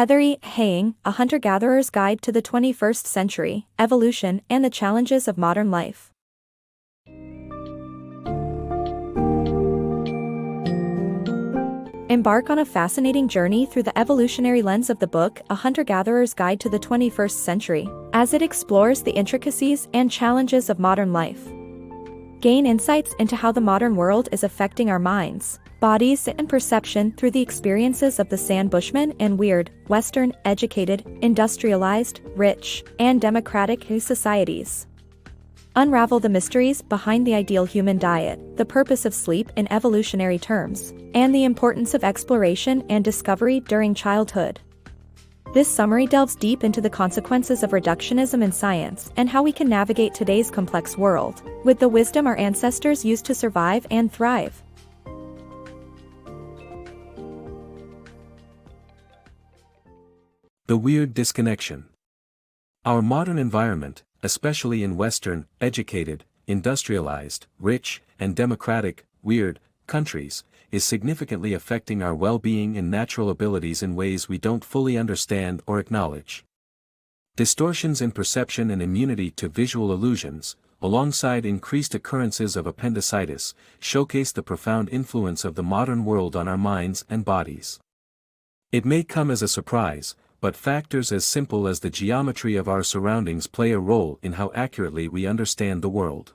Heying, A Hunter-Gatherer's Guide to the 21st Century, Evolution and the Challenges of Modern Life. Embark on a fascinating journey through the evolutionary lens of the book, A Hunter-Gatherer's Guide to the 21st Century, as it explores the intricacies and challenges of modern life. Gain insights into how the modern world is affecting our minds, bodies, and perception through the experiences of the San Bushmen and WEIRD, Western, educated, industrialized, rich, and democratic societies. Unravel the mysteries behind the ideal human diet, the purpose of sleep in evolutionary terms, and the importance of exploration and discovery during childhood. This summary delves deep into the consequences of reductionism in science and how we can navigate today's complex world, with the wisdom our ancestors used to survive and thrive. The WEIRD Disconnection. Our modern environment, especially in Western, educated, industrialized, rich, and democratic, WEIRD, countries, is significantly affecting our well-being and natural abilities in ways we don't fully understand or acknowledge. Distortions in perception and immunity to visual illusions, alongside increased occurrences of appendicitis, showcase the profound influence of the modern world on our minds and bodies. It may come as a surprise, but factors as simple as the geometry of our surroundings play a role in how accurately we understand the world.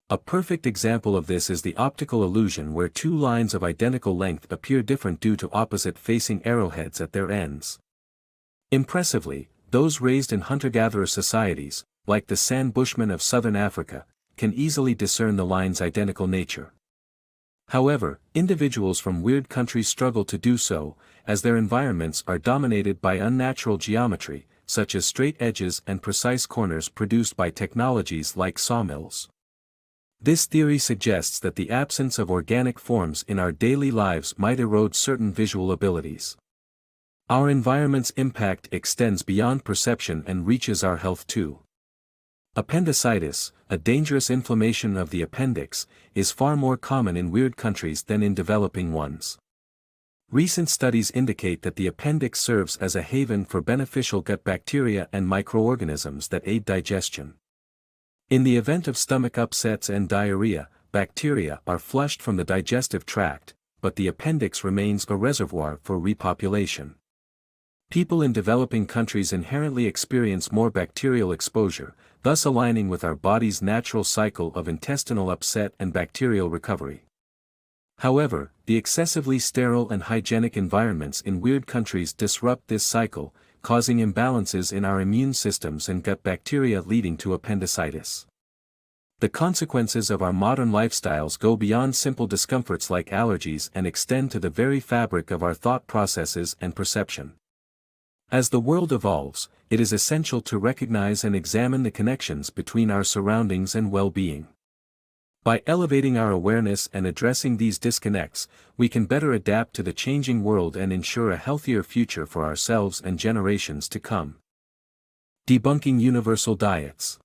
A perfect example of this is the optical illusion where two lines of identical length appear different due to opposite-facing arrowheads at their ends. Impressively, those raised in hunter-gatherer societies, like the San Bushmen of southern Africa, can easily discern the line's identical nature. However, individuals from WEIRD countries struggle to do so, as their environments are dominated by unnatural geometry, such as straight edges and precise corners produced by technologies like sawmills. This theory suggests that the absence of organic forms in our daily lives might erode certain visual abilities. Our environment's impact extends beyond perception and reaches our health too. Appendicitis, a dangerous inflammation of the appendix, is far more common in WEIRD countries than in developing ones. Recent studies indicate that the appendix serves as a haven for beneficial gut bacteria and microorganisms that aid digestion. In the event of stomach upsets and diarrhea, bacteria are flushed from the digestive tract, but the appendix remains a reservoir for repopulation. People in developing countries inherently experience more bacterial exposure, thus aligning with our body's natural cycle of intestinal upset and bacterial recovery. However, the excessively sterile and hygienic environments in WEIRD countries disrupt this cycle, causing imbalances in our immune systems and gut bacteria leading to appendicitis. The consequences of our modern lifestyles go beyond simple discomforts like allergies and extend to the very fabric of our thought processes and perception. As the world evolves, it is essential to recognize and examine the connections between our surroundings and well-being. By elevating our awareness and addressing these disconnects, we can better adapt to the changing world and ensure a healthier future for ourselves and generations to come. Debunking universal diets.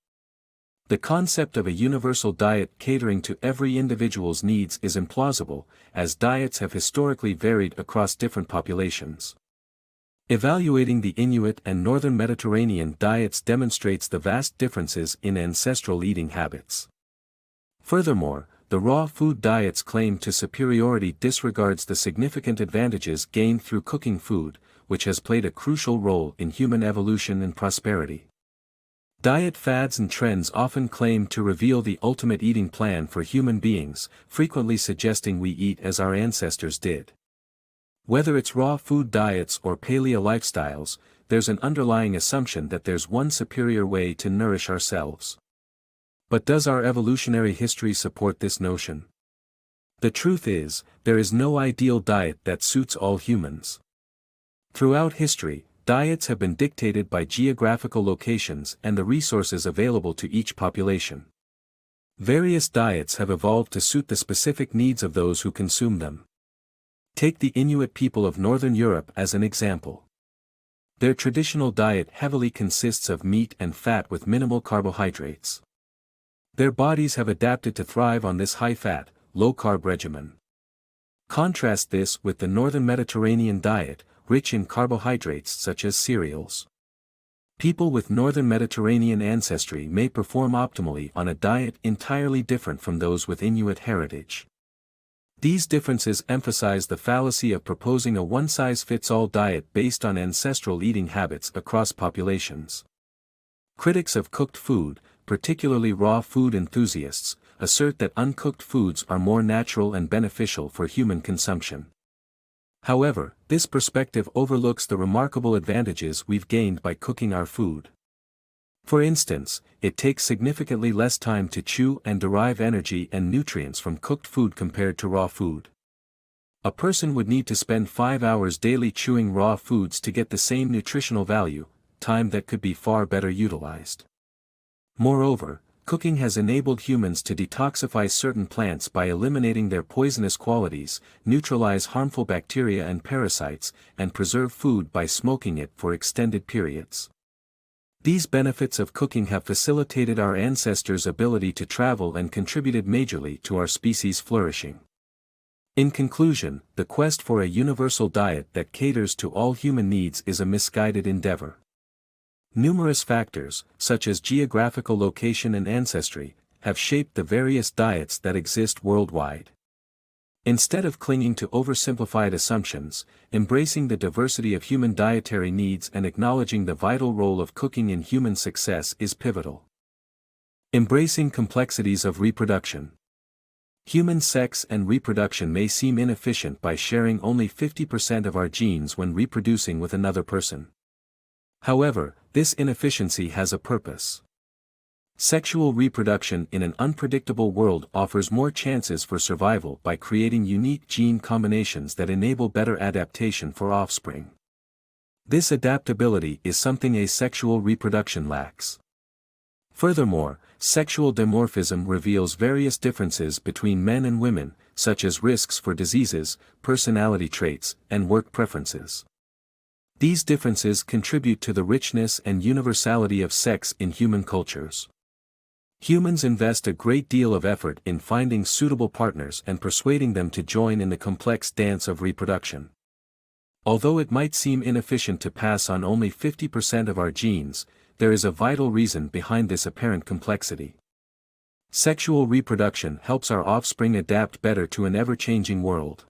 The concept of a universal diet catering to every individual's needs is implausible, as diets have historically varied across different populations. Evaluating the Inuit and Northern Mediterranean diets demonstrates the vast differences in ancestral eating habits. Furthermore, the raw food diet's claim to superiority disregards the significant advantages gained through cooking food, which has played a crucial role in human evolution and prosperity. Diet fads and trends often claim to reveal the ultimate eating plan for human beings, frequently suggesting we eat as our ancestors did. Whether it's raw food diets or paleo lifestyles, there's an underlying assumption that there's one superior way to nourish ourselves. But does our evolutionary history support this notion? The truth is, there is no ideal diet that suits all humans. Throughout history, diets have been dictated by geographical locations and the resources available to each population. Various diets have evolved to suit the specific needs of those who consume them. Take the Inuit people of Northern Europe as an example. Their traditional diet heavily consists of meat and fat with minimal carbohydrates. Their bodies have adapted to thrive on this high-fat, low-carb regimen. Contrast this with the Northern Mediterranean diet, rich in carbohydrates such as cereals. People with northern Mediterranean ancestry may perform optimally on a diet entirely different from those with Inuit heritage. These differences emphasize the fallacy of proposing a one-size-fits-all diet based on ancestral eating habits across populations. Critics of cooked food, particularly raw food enthusiasts, assert that uncooked foods are more natural and beneficial for human consumption. However, this perspective overlooks the remarkable advantages we've gained by cooking our food. For instance, it takes significantly less time to chew and derive energy and nutrients from cooked food compared to raw food. A person would need to spend 5 hours daily chewing raw foods to get the same nutritional value, time that could be far better utilized. Moreover, cooking has enabled humans to detoxify certain plants by eliminating their poisonous qualities, neutralize harmful bacteria and parasites, and preserve food by smoking it for extended periods. These benefits of cooking have facilitated our ancestors' ability to travel and contributed majorly to our species' flourishing. In conclusion, the quest for a universal diet that caters to all human needs is a misguided endeavor. Numerous factors, such as geographical location and ancestry, have shaped the various diets that exist worldwide. Instead of clinging to oversimplified assumptions, embracing the diversity of human dietary needs and acknowledging the vital role of cooking in human success is pivotal. Embracing complexities of reproduction. Human sex and reproduction may seem inefficient by sharing only 50% of our genes when reproducing with another person. However, this inefficiency has a purpose. Sexual reproduction in an unpredictable world offers more chances for survival by creating unique gene combinations that enable better adaptation for offspring. This adaptability is something asexual reproduction lacks. Furthermore, sexual dimorphism reveals various differences between men and women, such as risks for diseases, personality traits, and work preferences. These differences contribute to the richness and universality of sex in human cultures. Humans invest a great deal of effort in finding suitable partners and persuading them to join in the complex dance of reproduction. Although it might seem inefficient to pass on only 50% of our genes, there is a vital reason behind this apparent complexity. Sexual reproduction helps our offspring adapt better to an ever-changing world.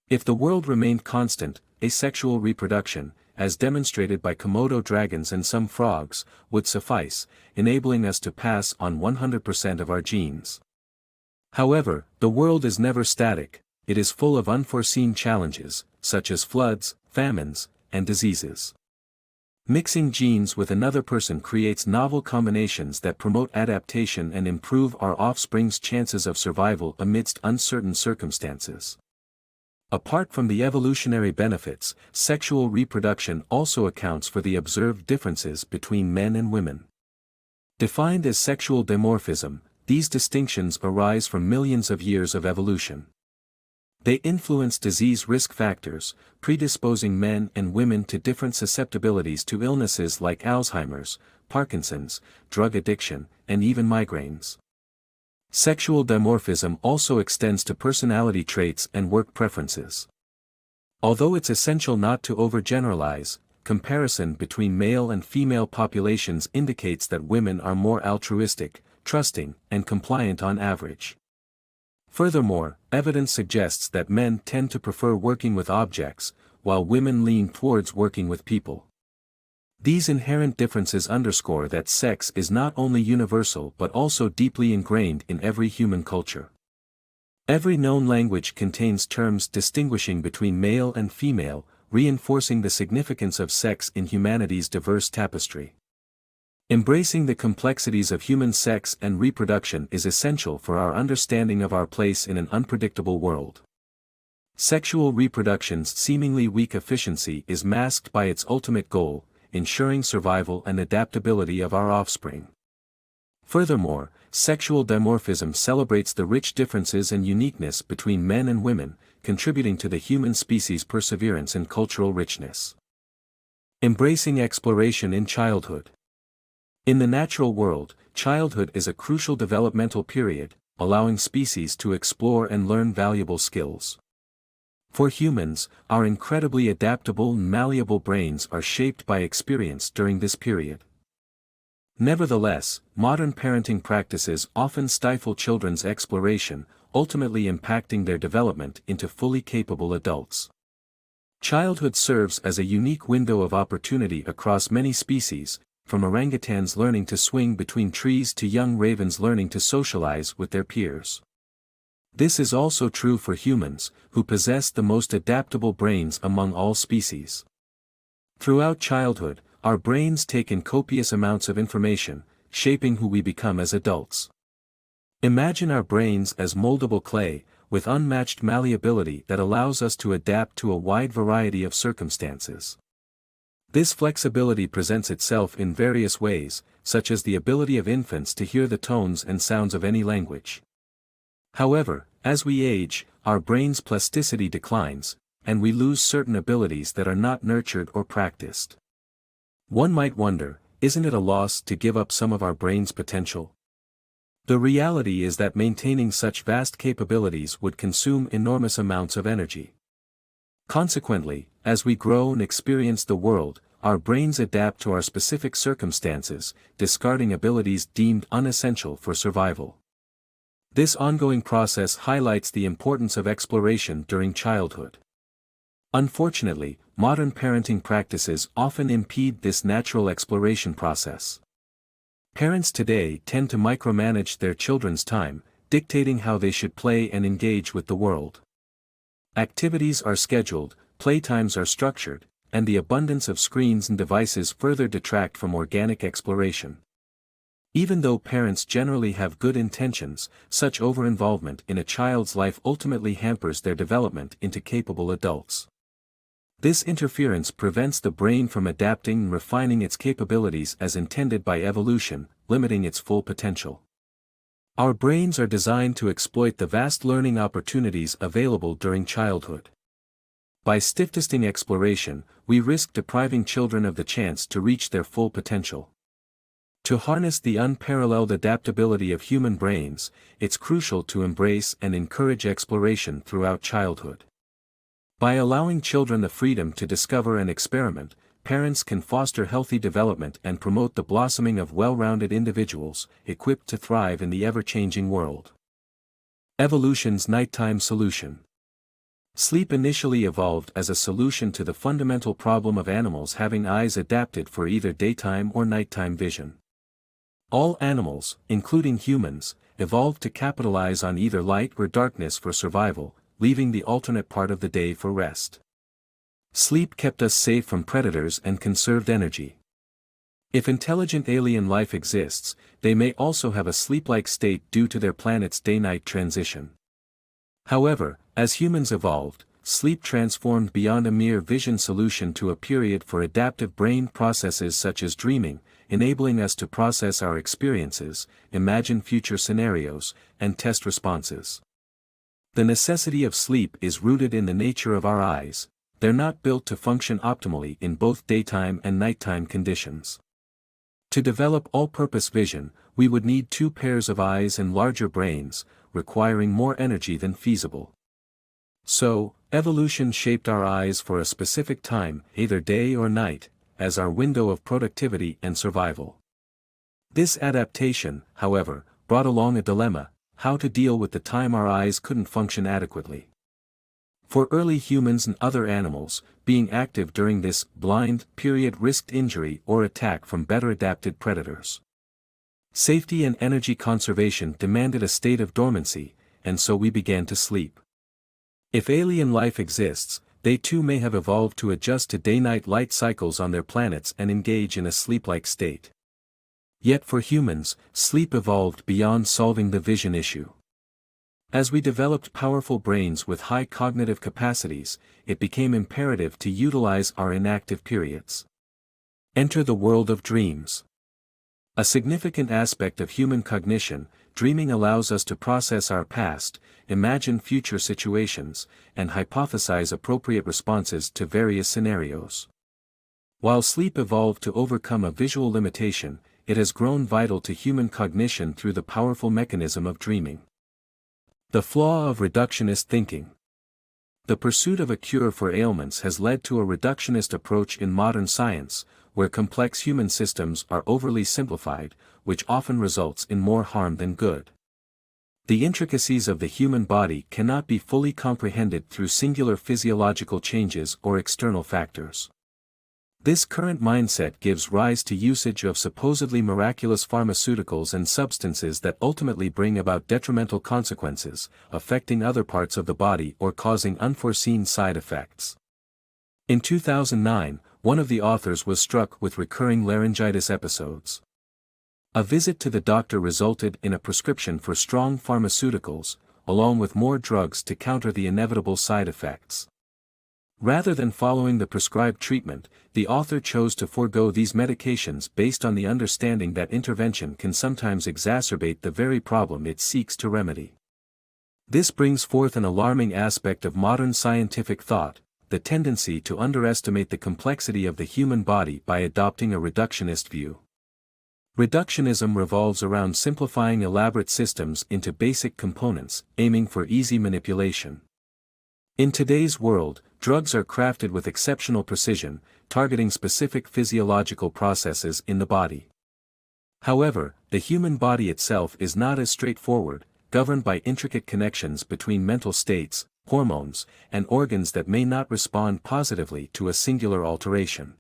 If the world remained constant, asexual reproduction, as demonstrated by Komodo dragons and some frogs, would suffice, enabling us to pass on 100% of our genes. However, the world is never static, it is full of unforeseen challenges, such as floods, famines, and diseases. Mixing genes with another person creates novel combinations that promote adaptation and improve our offspring's chances of survival amidst uncertain circumstances. Apart from the evolutionary benefits, sexual reproduction also accounts for the observed differences between men and women. Defined as sexual dimorphism, these distinctions arise from millions of years of evolution. They influence disease risk factors, predisposing men and women to different susceptibilities to illnesses like Alzheimer's, Parkinson's, drug addiction, and even migraines. Sexual dimorphism also extends to personality traits and work preferences. Although it's essential not to overgeneralize, comparison between male and female populations indicates that women are more altruistic, trusting, and compliant on average. Furthermore, evidence suggests that men tend to prefer working with objects, while women lean towards working with people. These inherent differences underscore that sex is not only universal but also deeply ingrained in every human culture. Every known language contains terms distinguishing between male and female, reinforcing the significance of sex in humanity's diverse tapestry. Embracing the complexities of human sex and reproduction is essential for our understanding of our place in an unpredictable world. Sexual reproduction's seemingly weak efficiency is masked by its ultimate goal, ensuring survival and adaptability of our offspring. Furthermore, sexual dimorphism celebrates the rich differences and uniqueness between men and women, contributing to the human species' perseverance and cultural richness. Embracing exploration in childhood. In the natural world, childhood is a crucial developmental period, allowing species to explore and learn valuable skills. For humans, our incredibly adaptable and malleable brains are shaped by experience during this period. Nevertheless, modern parenting practices often stifle children's exploration, ultimately impacting their development into fully capable adults. Childhood serves as a unique window of opportunity across many species, from orangutans learning to swing between trees to young ravens learning to socialize with their peers. This is also true for humans, who possess the most adaptable brains among all species. Throughout childhood, our brains take in copious amounts of information, shaping who we become as adults. Imagine our brains as moldable clay, with unmatched malleability that allows us to adapt to a wide variety of circumstances. This flexibility presents itself in various ways, such as the ability of infants to hear the tones and sounds of any language. However, as we age, our brain's plasticity declines, and we lose certain abilities that are not nurtured or practiced. One might wonder, isn't it a loss to give up some of our brain's potential? The reality is that maintaining such vast capabilities would consume enormous amounts of energy. Consequently, as we grow and experience the world, our brains adapt to our specific circumstances, discarding abilities deemed unessential for survival. This ongoing process highlights the importance of exploration during childhood. Unfortunately, modern parenting practices often impede this natural exploration process. Parents today tend to micromanage their children's time, dictating how they should play and engage with the world. Activities are scheduled, playtimes are structured, and the abundance of screens and devices further detract from organic exploration. Even though parents generally have good intentions, such over-involvement in a child's life ultimately hampers their development into capable adults. This interference prevents the brain from adapting and refining its capabilities as intended by evolution, limiting its full potential. Our brains are designed to exploit the vast learning opportunities available during childhood. By stiff-testing exploration, we risk depriving children of the chance to reach their full potential. To harness the unparalleled adaptability of human brains, it's crucial to embrace and encourage exploration throughout childhood. By allowing children the freedom to discover and experiment, parents can foster healthy development and promote the blossoming of well-rounded individuals, equipped to thrive in the ever-changing world. Evolution's nighttime solution. Sleep initially evolved as a solution to the fundamental problem of animals having eyes adapted for either daytime or nighttime vision. All animals, including humans, evolved to capitalize on either light or darkness for survival, leaving the alternate part of the day for rest. Sleep kept us safe from predators and conserved energy. If intelligent alien life exists, they may also have a sleep-like state due to their planet's day-night transition. However, as humans evolved, sleep transformed beyond a mere vision solution to a period for adaptive brain processes such as dreaming, enabling us to process our experiences, imagine future scenarios, and test responses. The necessity of sleep is rooted in the nature of our eyes. They're not built to function optimally in both daytime and nighttime conditions. To develop all-purpose vision, we would need two pairs of eyes and larger brains, requiring more energy than feasible. So, evolution shaped our eyes for a specific time, either day or night, as our window of productivity and survival. This adaptation, however, brought along a dilemma: how to deal with the time our eyes couldn't function adequately. For early humans and other animals, being active during this blind period risked injury or attack from better adapted predators. Safety and energy conservation demanded a state of dormancy, and so we began to sleep. If alien life exists, they too may have evolved to adjust to day-night light cycles on their planets and engage in a sleep-like state. Yet for humans, sleep evolved beyond solving the vision issue. As we developed powerful brains with high cognitive capacities, it became imperative to utilize our inactive periods. Enter the world of dreams. A significant aspect of human cognition, dreaming allows us to process our past, imagine future situations, and hypothesize appropriate responses to various scenarios. While sleep evolved to overcome a visual limitation, it has grown vital to human cognition through the powerful mechanism of dreaming. The flaw of reductionist thinking. The pursuit of a cure for ailments has led to a reductionist approach in modern science, where complex human systems are overly simplified, which often results in more harm than good. The intricacies of the human body cannot be fully comprehended through singular physiological changes or external factors. This current mindset gives rise to usage of supposedly miraculous pharmaceuticals and substances that ultimately bring about detrimental consequences, affecting other parts of the body or causing unforeseen side effects. In 2009, one of the authors was struck with recurring laryngitis episodes. A visit to the doctor resulted in a prescription for strong pharmaceuticals, along with more drugs to counter the inevitable side effects. Rather than following the prescribed treatment, the author chose to forego these medications based on the understanding that intervention can sometimes exacerbate the very problem it seeks to remedy. This brings forth an alarming aspect of modern scientific thought, the tendency to underestimate the complexity of the human body by adopting a reductionist view. Reductionism revolves around simplifying elaborate systems into basic components, aiming for easy manipulation. In today's world, drugs are crafted with exceptional precision, targeting specific physiological processes in the body. However, the human body itself is not as straightforward, governed by intricate connections between mental states, hormones, and organs that may not respond positively to a singular alteration.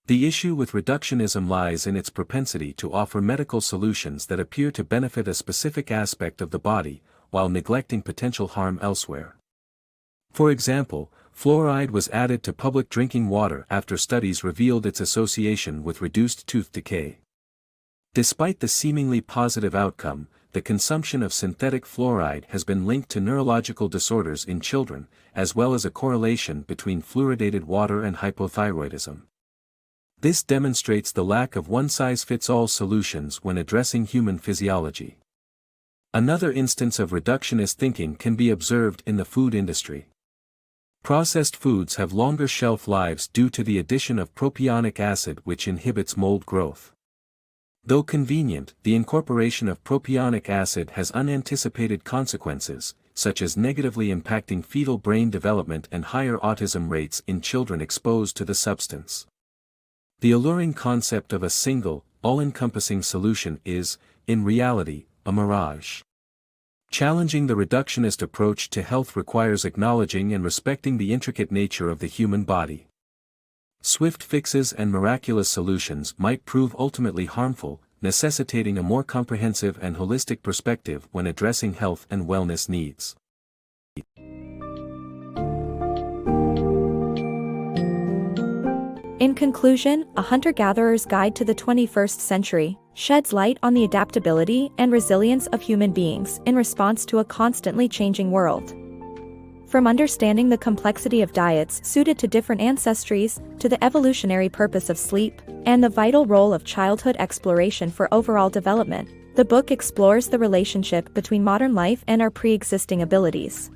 The issue with reductionism lies in its propensity to offer medical solutions that appear to benefit a specific aspect of the body, while neglecting potential harm elsewhere. For example, fluoride was added to public drinking water after studies revealed its association with reduced tooth decay. Despite the seemingly positive outcome, the consumption of synthetic fluoride has been linked to neurological disorders in children, as well as a correlation between fluoridated water and hypothyroidism. This demonstrates the lack of one-size-fits-all solutions when addressing human physiology. Another instance of reductionist thinking can be observed in the food industry. Processed foods have longer shelf lives due to the addition of propionic acid, which inhibits mold growth. Though convenient, the incorporation of propionic acid has unanticipated consequences, such as negatively impacting fetal brain development and higher autism rates in children exposed to the substance. The alluring concept of a single, all-encompassing solution is, in reality, a mirage. Challenging the reductionist approach to health requires acknowledging and respecting the intricate nature of the human body. Swift fixes and miraculous solutions might prove ultimately harmful, necessitating a more comprehensive and holistic perspective when addressing health and wellness needs. In conclusion, A Hunter-Gatherer's Guide to the 21st Century sheds light on the adaptability and resilience of human beings in response to a constantly changing world. From understanding the complexity of diets suited to different ancestries, to the evolutionary purpose of sleep, and the vital role of childhood exploration for overall development, the book explores the relationship between modern life and our pre-existing abilities.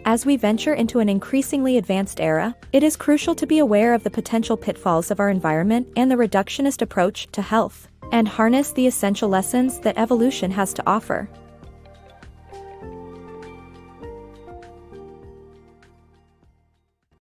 As we venture into an increasingly advanced era, it is crucial to be aware of the potential pitfalls of our environment and the reductionist approach to health, and harness the essential lessons that evolution has to offer.